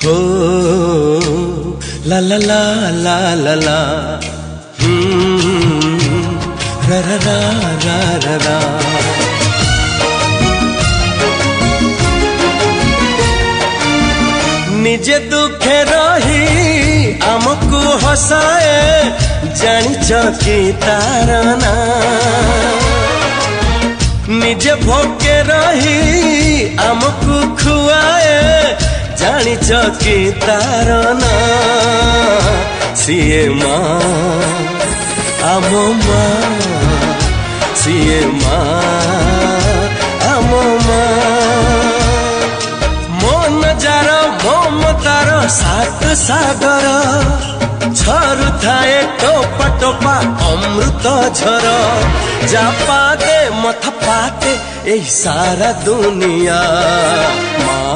हो ला ला ला ला ला ला रा रा रा रा रा रा। निजे दुखे रही आमको हसाए जानिच कि तार ना। निजे भोके रही आमको खुआए जानिच कि तार ना। सीए माँ आम माँ सीए माँ आम माँ। मन जार ममतार सात सागर झरु थाए टोपा टोपा अमृत झर। जा पाते मथ पाते यही सारा दुनिया माँ।